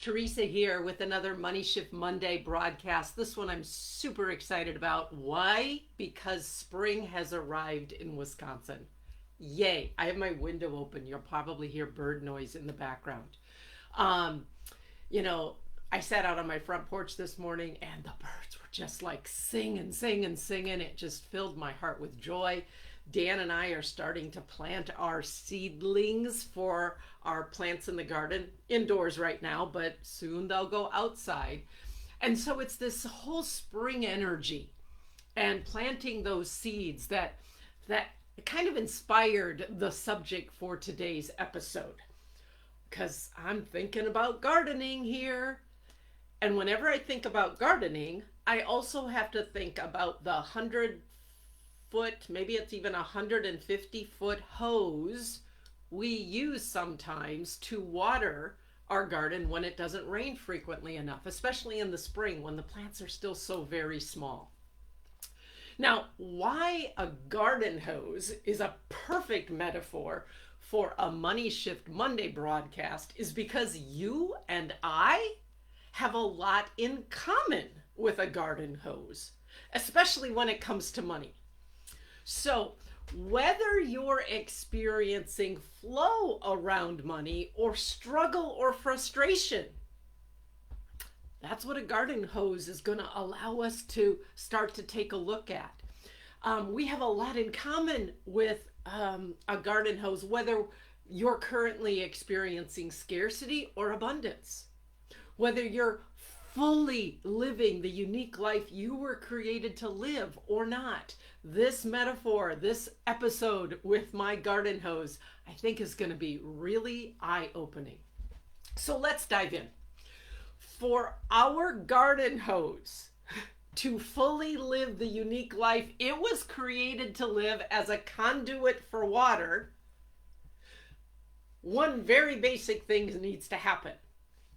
Teresa here with another Money Shift Monday broadcast. This one I'm super excited about. Why? Because spring has arrived in Wisconsin. Yay. I have my window open. You'll probably hear bird noise in the background. Um, you know, I sat out on my front porch this morning and the birds were just like singing, singing, singing. It just filled my heart with joy. Dan and I are starting to plant our seedlings for our plants in the garden indoors right now, but soon they'll go outside. And so it's this whole spring energy and planting those seeds that kind of inspired the subject for today's episode. Because I'm thinking about gardening here. And whenever I think about gardening, I also have to think about the 100-foot, maybe it's even 150-foot hose we use sometimes to water our garden when it doesn't rain frequently enough, especially in the spring when the plants are still so very small. Now, why a garden hose is a perfect metaphor for a Money Shift Monday broadcast is because you and I have a lot in common with a garden hose, especially when it comes to money. So whether you're experiencing flow around money or struggle or frustration, that's what a garden hose is going to allow us to start to take a look at. We have a lot in common with a garden hose, whether you're currently experiencing scarcity or abundance, whether you're fully living the unique life you were created to live or not. This metaphor, this episode with my garden hose, I think is going to be really eye-opening. So let's dive in. For our garden hose to fully live the unique life it was created to live as a conduit for water, one very basic thing needs to happen.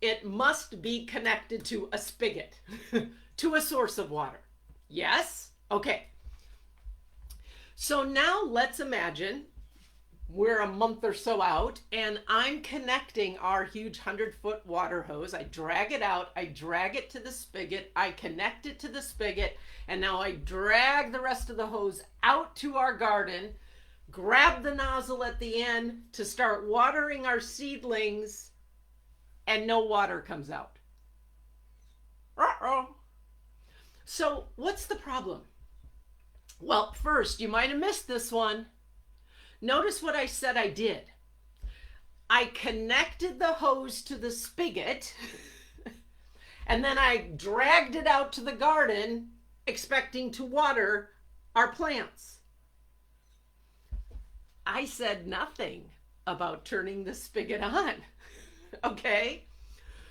It must be connected to a spigot, to a source of water. Yes? Okay. So now let's imagine we're a month or so out and I'm connecting our huge 100-foot water hose. I drag it out, I drag it to the spigot, I connect it to the spigot, and now I drag the rest of the hose out to our garden, grab the nozzle at the end to start watering our seedlings, and no water comes out. Uh-oh. So what's the problem? Well, first, you might have missed this one. Notice what I said I did. I connected the hose to the spigot, and then I dragged it out to the garden, expecting to water our plants. I said nothing about turning the spigot on. Okay?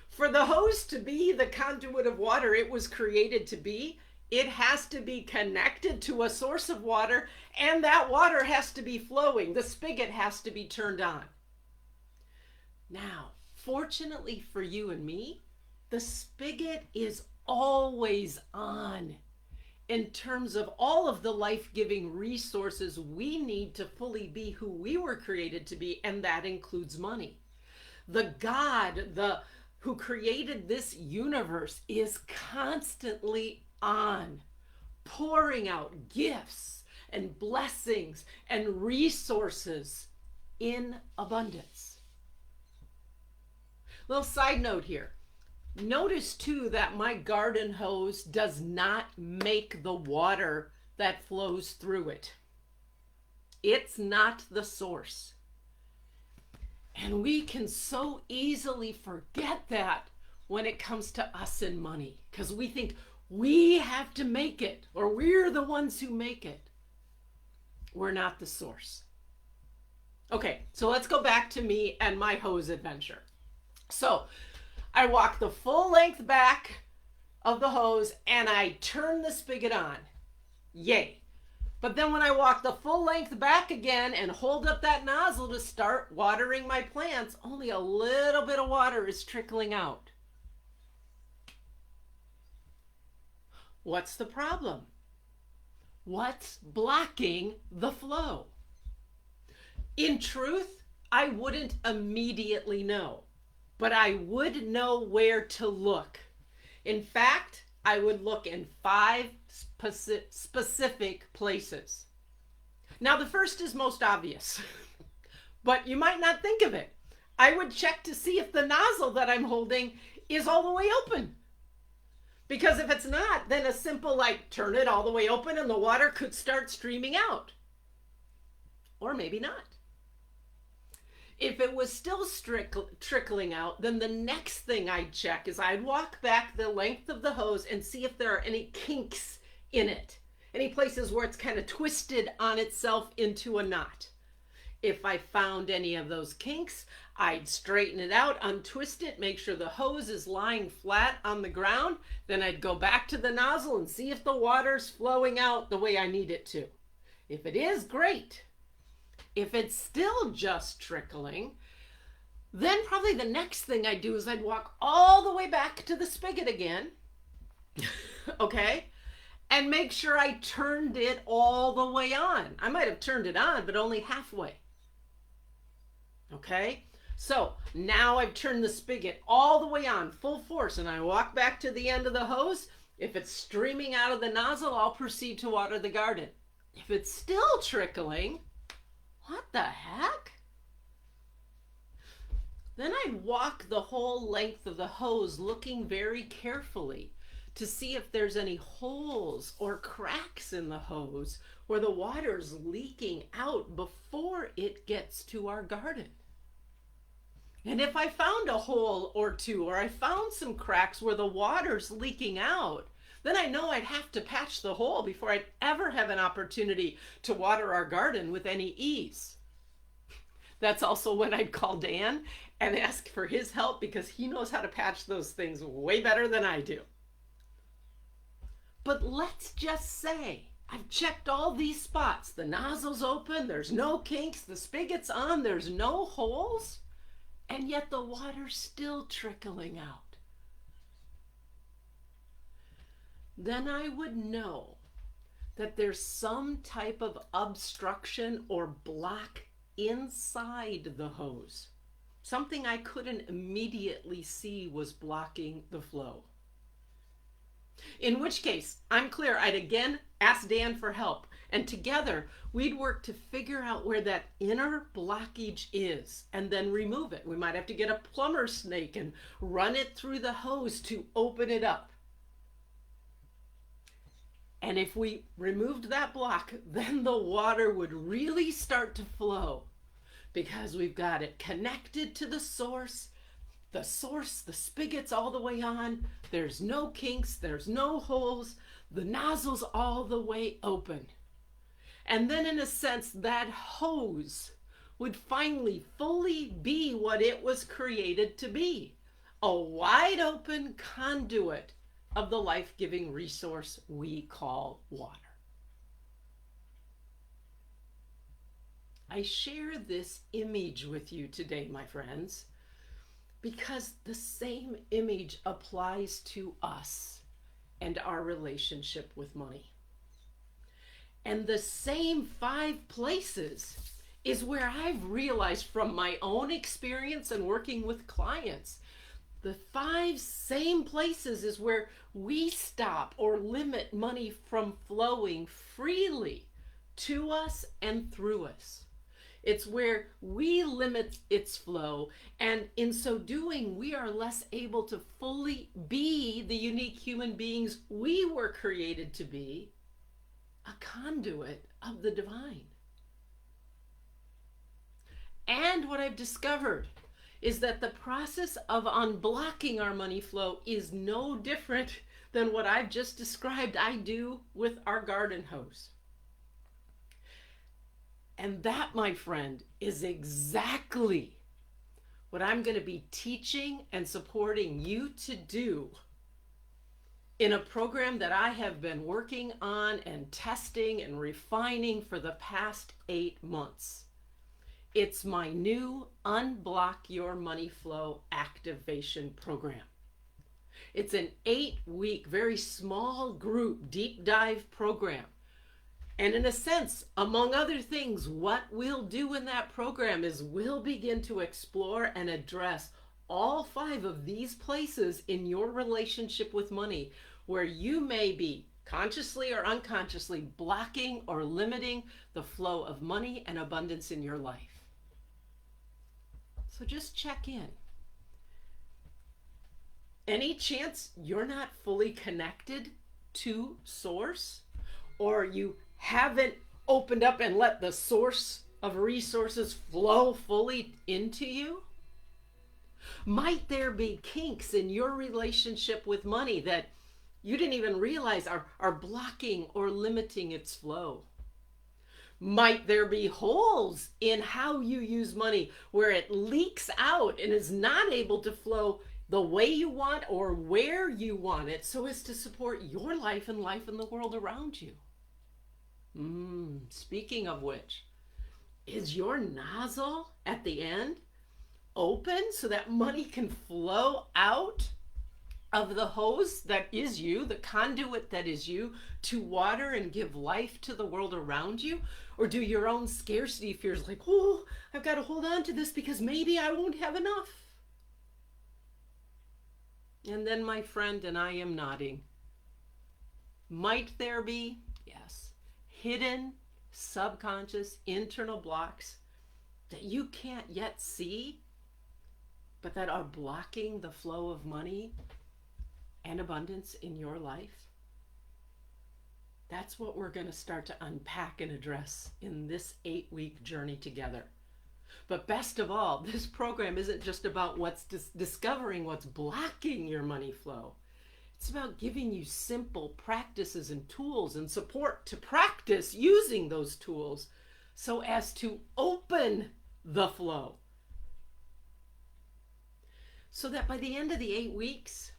For the hose to be the conduit of water it was created to be, it has to be connected to a source of water, and that water has to be flowing. The spigot has to be turned on. Now, fortunately for you and me, the spigot is always on in terms of all of the life-giving resources we need to fully be who we were created to be, and that includes money. The God, who created this universe, is constantly on, pouring out gifts and blessings and resources in abundance. Little side note here. Notice too that my garden hose does not make the water that flows through it. It's not the source. And we can so easily forget that when it comes to us and money, because we think we have to make it, or we're the ones who make it. We're not the source. Okay, so let's go back to me and my hose adventure. So I walk the full length back of the hose and I turn the spigot on. Yay. But then when I walk the full length back again and hold up that nozzle to start watering my plants, only a little bit of water is trickling out. What's the problem? What's blocking the flow? In truth, I wouldn't immediately know. but I would know where to look. In fact, I would look in 5 specific places. Now, the first is most obvious, but you might not think of it. I would check to see if the nozzle that I'm holding is all the way open. Because if it's not, then a simple turn it all the way open and the water could start streaming out. Or maybe not. If it was still trickling out, then the next thing I'd check is I'd walk back the length of the hose and see if there are any kinks in it. Any places where it's kind of twisted on itself into a knot. If I found any of those kinks, I'd straighten it out, untwist it, make sure the hose is lying flat on the ground. Then I'd go back to the nozzle and see if the water's flowing out the way I need it to. If it is, great. If it's still just trickling, then probably the next thing I'd do is I'd walk all the way back to the spigot again, okay, and make sure I turned it all the way on. I might have turned it on, but only halfway. Okay, so now I've turned the spigot all the way on, full force, and I walk back to the end of the hose. If it's streaming out of the nozzle, I'll proceed to water the garden. If it's still trickling, what the heck? Then I'd walk the whole length of the hose looking very carefully to see if there's any holes or cracks in the hose where the water's leaking out before it gets to our garden. And if I found a hole or two, or I found some cracks where the water's leaking out, then I know I'd have to patch the hole before I'd ever have an opportunity to water our garden with any ease. That's also when I'd call Dan and ask for his help because he knows how to patch those things way better than I do. But let's just say I've checked all these spots. The nozzle's open, there's no kinks, the spigot's on, there's no holes, and yet the water's still trickling out. Then I would know that there's some type of obstruction or block inside the hose. Something I couldn't immediately see was blocking the flow. In which case, I'm clear, I'd again ask Dan for help, and together we'd work to figure out where that inner blockage is and then remove it. We might have to get a plumber's snake and run it through the hose to open it up. And if we removed that block, then the water would really start to flow because we've got it connected to the source, the spigot's all the way on, there's no kinks, there's no holes, the nozzle's all the way open. And then in a sense, that hose would finally fully be what it was created to be, a wide open conduit of the life-giving resource we call water. I share this image with you today, my friends, because the same image applies to us and our relationship with money. And the same 5 places is where I've realized from my own experience and working with clients, the 5 same places is where we stop or limit money from flowing freely to us and through us. It's where we limit its flow, and in so doing, we are less able to fully be the unique human beings we were created to be, a conduit of the divine. And what I've discovered is that the process of unblocking our money flow is no different than what I've just described I do with our garden hose. And that, my friend, is exactly what I'm going to be teaching and supporting you to do in a program that I have been working on and testing and refining for the past 8 months. It's my new Unblock Your Money Flow Activation Program. It's an 8-week, very small group, deep dive program. And in a sense, among other things, what we'll do in that program is we'll begin to explore and address all 5 of these places in your relationship with money where you may be consciously or unconsciously blocking or limiting the flow of money and abundance in your life. So just check in. Any chance you're not fully connected to source, or you haven't opened up and let the source of resources flow fully into you? Might there be kinks in your relationship with money that you didn't even realize are blocking or limiting its flow? Might there be holes in how you use money where it leaks out and is not able to flow the way you want or where you want it so as to support your life and life in the world around you? Speaking of which, is your nozzle at the end open so that money can flow out of the hose that is you, the conduit that is you, to water and give life to the world around you? Or do your own scarcity fears like, oh, I've got to hold on to this because maybe I won't have enough? And then, my friend, and I am nodding, might there be, yes, hidden, subconscious, internal blocks that you can't yet see, but that are blocking the flow of money and abundance in your life? That's what we're going to start to unpack and address in this 8-week journey together. But best of all, this program isn't just about discovering what's blocking your money flow. It's about giving you simple practices and tools and support to practice using those tools so as to open the flow. So that by the end of the 8 weeks,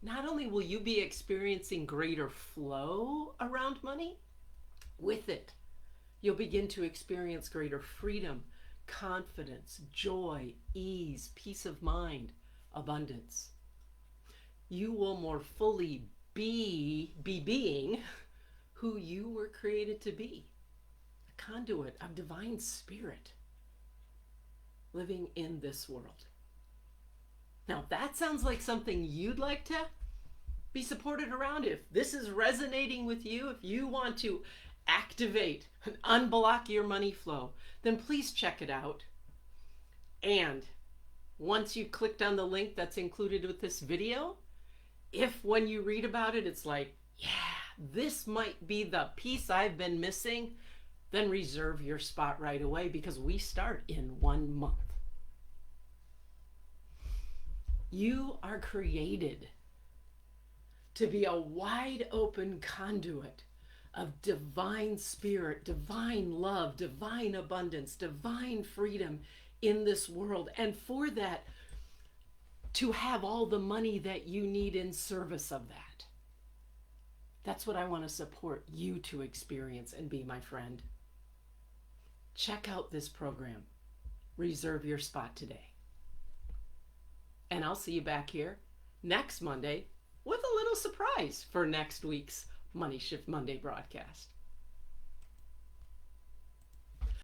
not only will you be experiencing greater flow around money, with it, you'll begin to experience greater freedom, confidence, joy, ease, peace of mind, abundance. You will more fully be being who you were created to be, a conduit of divine spirit living in this world. Now, if that sounds like something you'd like to be supported around, if this is resonating with you, if you want to activate and unblock your money flow, then please check it out. And once you've clicked on the link that's included with this video, if when you read about it, it's like, yeah, this might be the piece I've been missing, then reserve your spot right away because we start in 1 month. You are created to be a wide open conduit of divine spirit, divine love, divine abundance, divine freedom in this world. And for that, to have all the money that you need in service of that. That's what I want to support you to experience and be, my friend. Check out this program. Reserve your spot today. And I'll see you back here next Monday with a little surprise for next week's Money Shift Monday broadcast.